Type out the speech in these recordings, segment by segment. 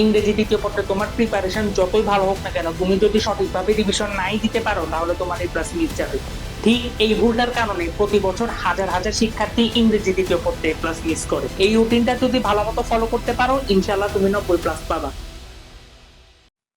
ইংরেজি দ্বিতীয় পত্রে তোমার প্রিপারেশন যতই ভালো হোক না কেন, তুমি যদি সঠিকভাবে রিভিশন নাই দিতে পারো তাহলে তোমার এই প্লাস মিস যাবে। ঠিক এই ভুলটার কারণে প্রতি বছর হাজার হাজার শিক্ষার্থী ইংরেজি দ্বিতীয় পত্রে প্লাস মিস করে। এই রুটিনটা যদি ভালো মতো ফলো করতে পারো, ইনশাল্লাহ তুমি 90 প্লাস পাবা।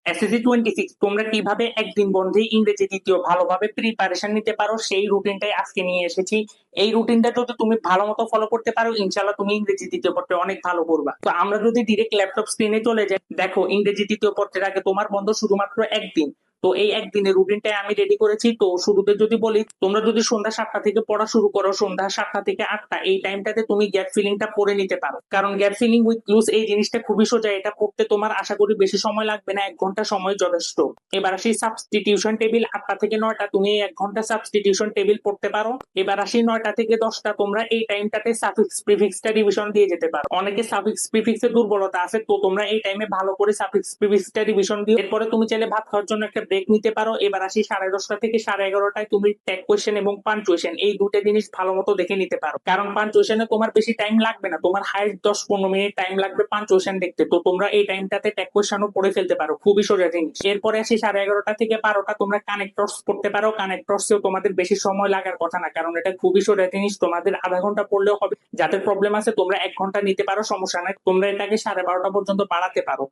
এসএসসি 26 তোমরা কিভাবে একদিন বন্ধে ইংরেজি দ্বিতীয় ভালোভাবে প্রিপারেশন নিতে পারো সেই রুটিনটাই আজকে নিয়ে এসেছি। এই রুটিনটা যদি তুমি ভালো মতো ফলো করতে পারো, ইনশাল্লাহ তুমি ইংরেজি দ্বিতীয় পত্রে অনেক ভালো করবা। তো আমরা যদি ডিরেক্ট ল্যাপটপ স্ক্রিনে চলে যাই, দেখো ইংরেজি দ্বিতীয় পত্রের আগে তোমার বন্ধ শুধুমাত্র একদিন। তো এই একদিনের রুটিনটাই আমি রেডি করেছি। তো শুরুতে যদি বলি, তোমরা যদি সন্ধ্যা 7টা থেকে পড়া শুরু করো, সন্ধ্যা 7টা থেকে 8টা এই টাইমটাতে তুমি গ্যাপ ফিলিংটা পড়ে নিতে পারো। কারণ গ্যাপ ফিলিং উইথ ক্লুজ এই জিনিসটা খুবই সোজা, এটা পড়তে তোমার আশা করি বেশি সময় লাগবে না, 1 ঘন্টা সময় যথেষ্ট। এবার আসি সাবস্টিটিউশন টেবিল। 8টা থেকে 9টা তুমি 1 ঘন্টা সাবস্টিটিউশন টেবিল পড়তে পারো। এবার আসি 9টা থেকে 10টা, তোমরা এই টাইমটাতে সাফিক্স প্রিফিক্সটা রিভিশন দিয়ে যেতে পারো। অনেকে সাফিক্স প্রিফিক্সের দুর্বলতা আছে, তো তোমরা এই টাইমে ভালো করে সাফিক্স প্রিফিক্সটা রিভিশন দিও। এরপরে তুমি চাইলে ভাত খাওয়ার জন্য একটা ব্রেক নিতে পারো। এবার আসি 10:30 থেকে 11:30টায় তুমি ট্যাগ কোয়েশ্চেন এবং পাঞ্চুয়েশন এই দুটো জিনিস ভালো মতো দেখে নিতে পারো। কারণ পাঞ্চুয়েশনে তোমার বেশি টাইম লাগবে না, তোমার হাইস্ট 10-15 মিনিট টাইম লাগবে পাঞ্চুয়েশন দেখতে। তো তোমরা এই টাইমটাতে ট্যাগ কোয়েশ্চেনও পড়ে ফেলতে পারো, খুবই সোজা জিনিস। এরপরে আসি 11:30টা থেকে 12টা তোমরা কানেক্টরস পড়তে পারো। কানেক্টরসেও তোমাদের বেশি সময় লাগার কথা না, কারণ এটা খুবই সোজা জিনিস, তোমাদের আধা ঘন্টা পড়লেও হবে। যাদের প্রবলেম আছে তোমরা 1 ঘন্টা নিতে পারো, সমস্যা নাই। তোমরা এটাকে 12:30টা পর্যন্ত বাড়াতে পারো।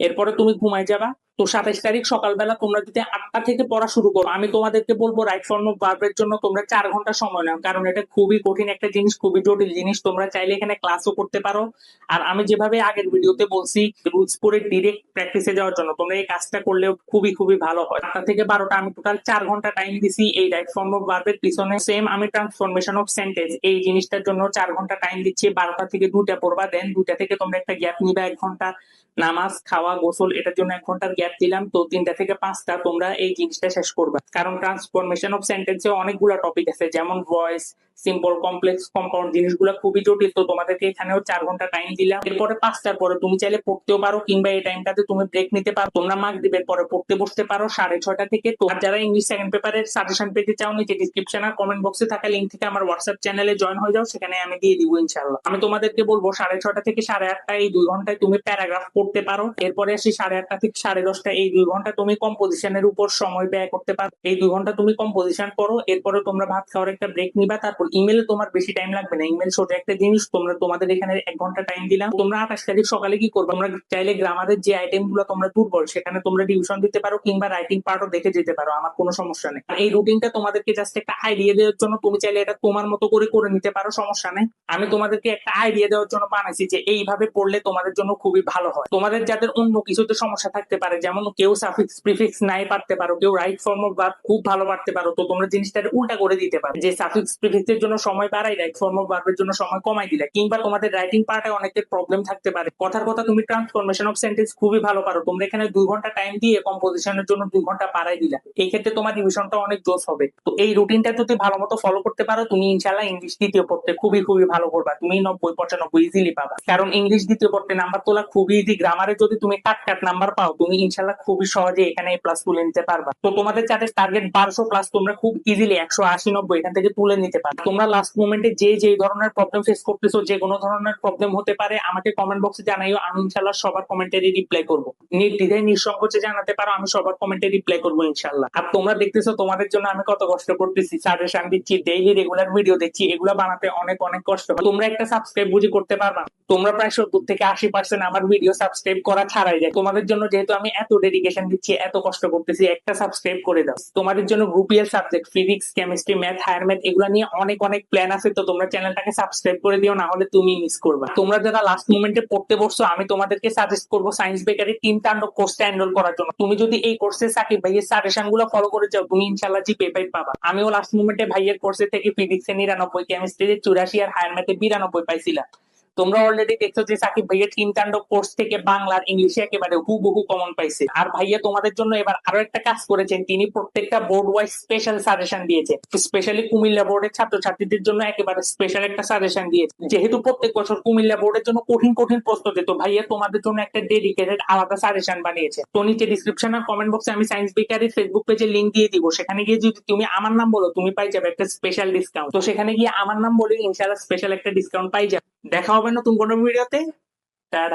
এরপরে তুমি ঘুমায় যাবা। তো 27 তারিখ সকালবেলা তোমরা যদি 8টা থেকে পড়া শুরু করো, আমি তোমাদেরকে বলবো রাইট ফর্ম অফ ভার্বের জন্য তোমরা 4 ঘন্টা সময় নাও, কারণ এটা খুবই কঠিন একটা জিনিস, খুবই জটিল জিনিস। তোমরা চাইলে এখানে ক্লাসও করতে পারো। আর আমি যেভাবে আগের ভিডিওতে বলছি রুলস পরে ডিরেক্ট প্র্যাকটিসে যাওয়ার জন্য, তোমরা এই কাজটা করলে খুবই খুবই ভালো হয়। 8টা থেকে 12টা আমি টোটাল 4 ঘন্টা টাইম দিছি এই রাইট ফর্ম অফ ভার্বের পিছনে। সেম আমি ট্রান্সফরমেশন অফ সেন্টেন্স এই জিনিসটার জন্য 4 ঘন্টা টাইম দিচ্ছি। 12টা থেকে 2টা পড়বা, দেন 2টা থেকে তোমরা একটা গ্যাপ নিবা 1 ঘন্টা। নামাজ খাওয়া গোসল এটার জন্য 1 ঘন্টার গ্যাপ দিলাম। তো 3টা থেকে 5টা তোমরা এই জিনিসটা শেষ করবা। কারণ ট্রান্সফরমেশন অফ সেন্টেন্সে অনেকগুলো টপিক আছে, যেমন ভয়েস, সিম্পল, কমপ্লেক্স, কম্পাউন্ড, জিনিসগুলো খুবই জটিল। তো তোমাদেরকে এখানেও 4 ঘন্টা টাইম দিলাম। এরপরে 5টার পরে তুমি চাইলে পড়তেও পারো, কিংবা এই টাইমটাতে তুমি ব্রেক নিতে পারো। তোমরা মাগরিবের পরে পড়তে বসতে পারো 6:30 থেকে। তো আর যারা ইংলিশ সেকেন্ড পেপারের সাজেশন পেতে চাও, নিচে ডিসক্রিপশন আর কমেন্ট বক্সে থাকা লিঙ্ক থেকে আমার হোয়াটসঅ্যাপ চ্যানেলে জয়েন হয়ে যাও, সেখানে আমি দিয়ে দিব ইনশাআল্লাহ। আমি তোমাদেরকে বলবো 6:30 থেকে 8:30 এই 2 ঘন্টায় তুমি প্যারাগ্রাফ পড়তে পারো। এরপরে আসি 8:30 থেকে 10:30 এই 2 ঘন্টা তুমি কম্পোজিশনের উপর সময় ব্যয় করতে পারো। এই 2 ঘন্টা তুমি কম্পোজিশন পড়ো। এরপরে তোমরা ভাত খাওয়ার একটা ব্রেক নিবা। তারপর ইমেলে তোমার বেশি টাইম লাগবে না, ইমেল ছোট একটা জিনিস। তোমরা তোমাদের এখানে 1 ঘন্টা টাইম দিলাম। তোমরা 28 তারিখ সকালে কি করবে, তোমরা চাইলে গ্রামারের যে আইটেম গুলো তোমরা দুর্বল সেখানে তোমরা রিভিশন দিতে পারো, কিংবা রাইটিং পার্টও দেখে যেতে পারো, আমার কোনো সমস্যা নেই। আর এই রুটিনটা তোমাদেরকে জাস্ট একটা আইডিয়া দেওয়ার জন্য, তুমি চাইলে এটা তোমার মতো করে করে নিতে পারো, সমস্যা নেই। আমি তোমাদেরকে একটা আইডিয়া দেওয়ার জন্য বানাইছি যে এইভাবে পড়লে তোমাদের জন্য খুবই ভালো হয়। তোমাদের যাদের অন্য কিছুতে সমস্যা থাকতে পারে, যেমন কেউ সাফিক্স প্রিফিক্স নাই পারতে পারো, কেউ রাইট ফর্ম অফ ভার্ব খুব ভালো পারতে পারো, তো তোমরা জিনিসটা উল্টা করে দিতে পারো, যে সাফিক্স প্রিফিক্স এর জন্য সময় বাড়াই, রাইট ফর্ম অফ ভার্বের জন্য সময় কমাই দিলে। কিংবা তোমাদের রাইটিং পার্টে অনেকের প্রবলেম থাকতে পারে, কথার কথা তুমি ট্রান্সফরমেশন অফ সেন্টেন্স খুবই ভালো পারো, তোমরা এখানে 2 ঘন্টা টাইম দিয়ে কম্পোজিশনের জন্য 2 ঘন্টা বাড়াই দিলা। এই ক্ষেত্রে তোমার রিভিশনটা অনেক জোস হবে। তো এই রুটিনটা যদি ভালো মতো ফলো করতে পারো, তুমি ইনশাল্লাহ ইংলিশ দ্বিতীয় পত্রে খুবই খুবই ভালো করবা, তুমি 90-95 ইজিলি পাবা। কারণ ইংলিশ দ্বিতীয় পত্রে নাম্বার তোলা খুবই ইজি। গ্রামারে যদি তুমি কাট কাট নাম্বার পাও, তুমি ইনশাল্লাহ খুবই সহজে এখানে এ প্লাস তুলে নিতে পারবা। তো তোমাদের যাদের টার্গেট 1200 প্লাস, তোমরা খুব ইজিলি 180-90 এখান থেকে তুলে নিতে পারবে। তোমরা লাস্ট মোমেন্টে যে যে ধরনের প্রবলেম ফেস করতেছো, যে কোনো ধরনের প্রবলেম হতে পারে, আমাকে কমেন্ট বক্সে জানাইও, আমি ইনশাল্লাহ সবার কমেন্টেরই রিপ্লাই করবো। নির্দ্বিধায় নিঃসংকোচে জানাতে পারো, আমি সবার কমেন্টে রিপ্লাই করবো ইনশাল্লাহ। আর তোমরা দেখতেছো তোমাদের জন্য আমি কত কষ্ট করতেছি, সাজেশন দিচ্ছি, ডেইলি রেগুলার ভিডিও দিচ্ছি, এগুলো বানাতে অনেক অনেক কষ্ট হয়। তোমরা একটা সাবস্ক্রাইব বুঝি করতে পারবা? তোমরা প্রায় 70 থেকে 80% আমার ভিডিও সাবস্ক্রাইব করা ছাড়াই যায়। তোমাদের জন্য যেহেতু আমি এত ডেডিকেশন দিচ্ছি, এত কষ্ট করতেছি, একটা সাবস্ক্রাইব করে দাও। তোমাদের জন্য গ্রুপ ইয়ার subject physics, chemistry, math, higher math এগুলো নিয়ে অনেক অনেক প্ল্যান আছে। তো তোমরা চ্যানেলটাকে সাবস্ক্রাইব করে দিও, না হলে তুমি মিস করবা। তোমরা যারা লাস্ট মোমেন্টে পড়তে বসছো, আমি তোমাদেরকে সাজেস্ট করবো সায়েন্স বেকারি 3 তাণ্ডব কোর্সে এনরোল করার জন্য। তুমি যদি এই কোর্সে সাকিব ভাইয়ের সাজেশন গুলো ফলো করে যাও, তুমি ইনশাল্লাহ জিপিএ 5 পাবা। আমিও লাস্ট মোমেন্টে ভাইয়ের কোর্সে থেকে ফিজিক্সে 99, কেমিস্ট্রিতে 84 আর হায়ার ম্যাথে 92 পাইছিলাম। তোমরা অলরেডি দেখছো যে সাকিব ভাইয়া 3 তাণ্ডব কোর্স থেকে বাংলার ইংলিশে একেবারে হুবহু কমন পাইছে। আর ভাইয়া তোমাদের জন্য এবার আরো একটা কাজ করেছেন, তিনি প্রত্যেকটা বোর্ড ওয়াইজ স্পেশাল সাজেশন দিয়েছে। স্পেশালি কুমিল্লা বোর্ডের ছাত্রছাত্রীদের জন্য একেবারে স্পেশাল একটা সাজেশন দিয়েছে। যেহেতু প্রত্যেক বছর কুমিল্লা বোর্ডের জন্য কঠিন কঠিন প্রশ্ন দিত, ভাইয়া তোমাদের জন্য একটা ডেডিকেটেড আলাদা সাজেশন বানিয়েছে। তো নিচে ডিসক্রিপশন আর কমেন্ট বক্সে আমি সায়েন্স বেকারির ফেসবুক পেজে লিংক দিয়ে দিব, সেখানে গিয়ে যদি তুমি আমার নাম বলো, তুমি পাই যাবে একটা স্পেশাল ডিসকাউন্ট। তো সেখানে গিয়ে আমার নাম বলে ইনশাআল্লাহ স্পেশাল একটা ডিসকাউন্ট পাই যাবে। দেখা হবে নতুন কোনো ভিডিওতে।